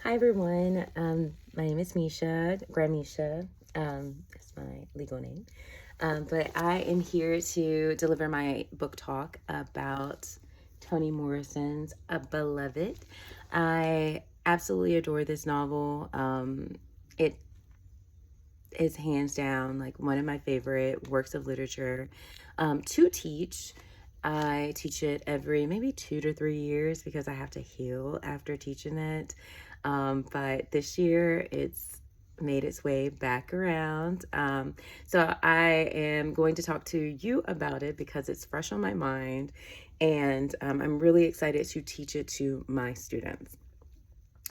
Hi everyone. My name is Misha, Gramisha. That's my legal name. But I am here to deliver my book talk about Toni Morrison's A Beloved. I absolutely adore this novel. It is hands down like one of my favorite works of literature to teach. I teach it every maybe 2 to 3 years because I have to heal after teaching it. But this year it's made its way back around. So I am going to talk to you about it because it's fresh on my mind, and I'm really excited to teach it to my students.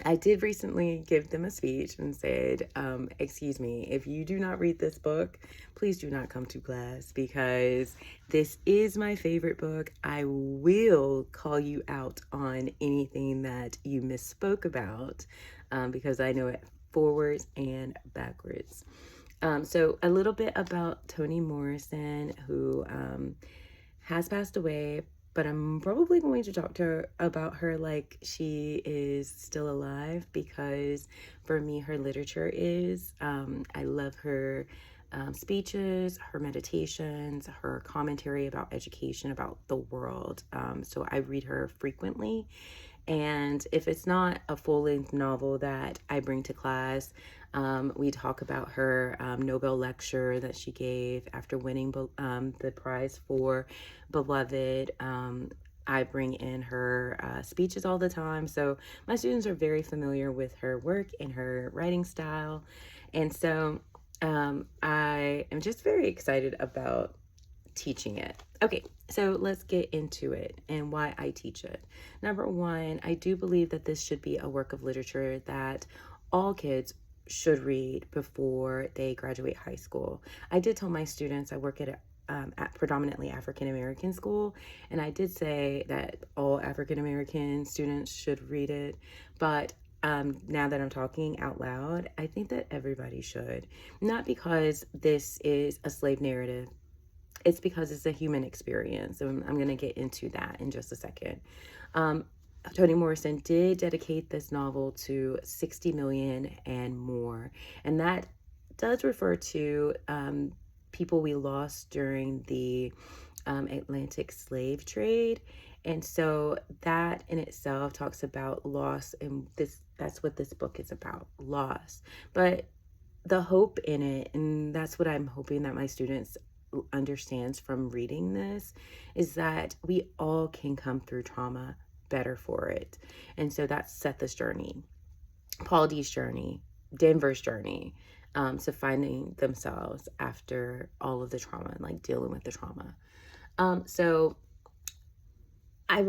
I did recently give them a speech and said, excuse me, if you do not read this book, please do not come to class because this is my favorite book. I will call you out on anything that you misspoke about because I know it forwards and backwards. So a little bit about Toni Morrison, who has passed away, but I'm probably going to talk to her about her like she is still alive because for me, her literature is. I love her speeches, her meditations, her commentary about education, about the world. So I read her frequently. And if it's not a full-length novel that I bring to class, we talk about her Nobel lecture that she gave after winning the prize for Beloved. I bring in her speeches all the time. So my students are very familiar with her work and her writing style. And so I am just very excited about teaching it. Okay, so let's get into it and why I teach it. Number one, I do believe that this should be a work of literature that all kids should read before they graduate high school. I did tell my students, I work at predominantly African American school, and I did say that all African American students should read it, but now that I'm talking out loud, I think that everybody should. Not because this is a slave narrative, it's because it's a human experience. And I'm going to get into that in just a second. Toni Morrison did dedicate this novel to 60 million and more. And that does refer to people we lost during the Atlantic slave trade. And so that in itself talks about loss, and that's what this book is about, loss. But the hope in it, and that's what I'm hoping that my students understands from reading this, is that we all can come through trauma better for it. And so that's Setha's journey, Paul D's journey, Denver's journey to finding themselves after all of the trauma and like dealing with the trauma. So I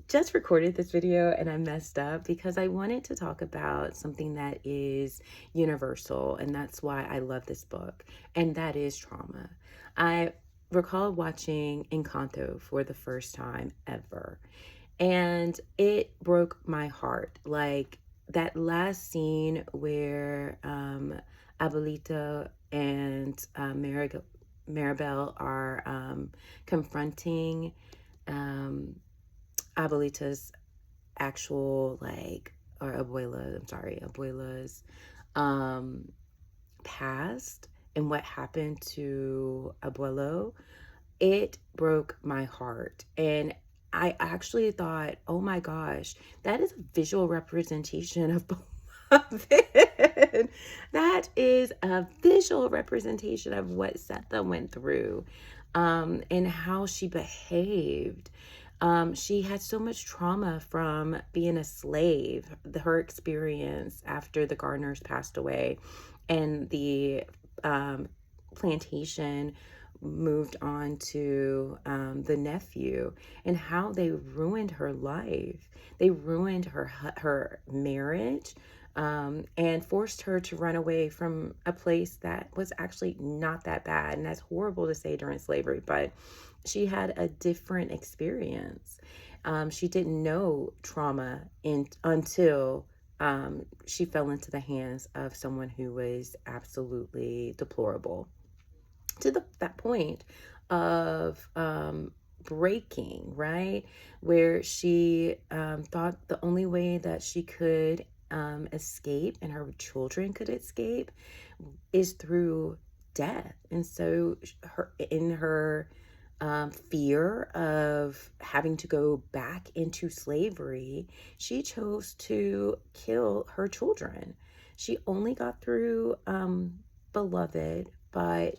just recorded this video and I messed up because I wanted to talk about something that is universal, and that's why I love this book, and that is trauma. I recall watching Encanto for the first time ever, and it broke my heart. Like that last scene where Abuelita and Maribel are confronting Abuelita's actual abuela's past and what happened to Abuelo, it broke my heart. And I actually thought, oh my gosh, that is a visual representation of Beloved. That is a visual representation of what Setha went through and how she behaved. She had so much trauma from being a slave, her experience after the gardeners passed away and the plantation moved on to the nephew, and how they ruined her life. They ruined her marriage and forced her to run away from a place that was actually not that bad. And that's horrible to say during slavery, but she had a different experience. She didn't know trauma until she fell into the hands of someone who was absolutely deplorable to that point of breaking, right? Where she thought the only way that she could escape and her children could escape is through death. And so in her fear of having to go back into slavery, she chose to kill her children. She only got through Beloved, but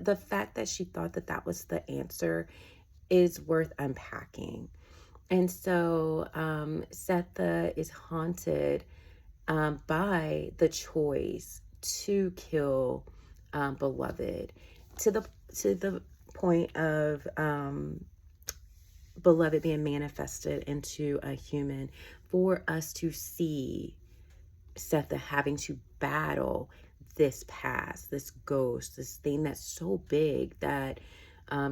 the fact that she thought that that was the answer is worth unpacking. And so Setha is haunted by the choice to kill Beloved, to the point of Beloved being manifested into a human, for us to see Setha having to battle this past, this ghost, this thing that's so big that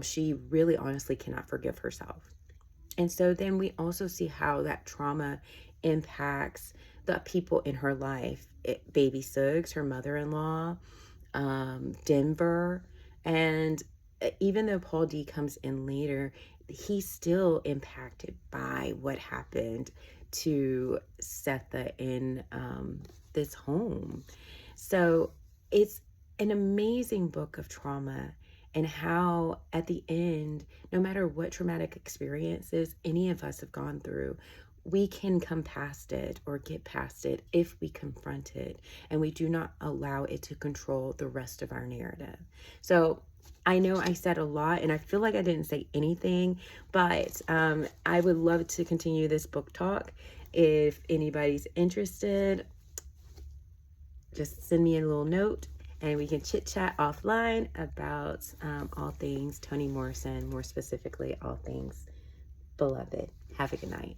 she really honestly cannot forgive herself. And so then we also see how that trauma impacts the people in her life. Baby Suggs, her mother-in-law, Denver, and even though Paul D comes in later, he's still impacted by what happened to Setha in this home. So it's an amazing book of trauma, and how at the end, no matter what traumatic experiences any of us have gone through, we can come past it or get past it if we confront it and we do not allow it to control the rest of our narrative. So I know I said a lot and I feel like I didn't say anything, but I would love to continue this book talk. If anybody's interested, just send me a little note and we can chit chat offline about all things Toni Morrison, more specifically, all things Beloved. Have a good night.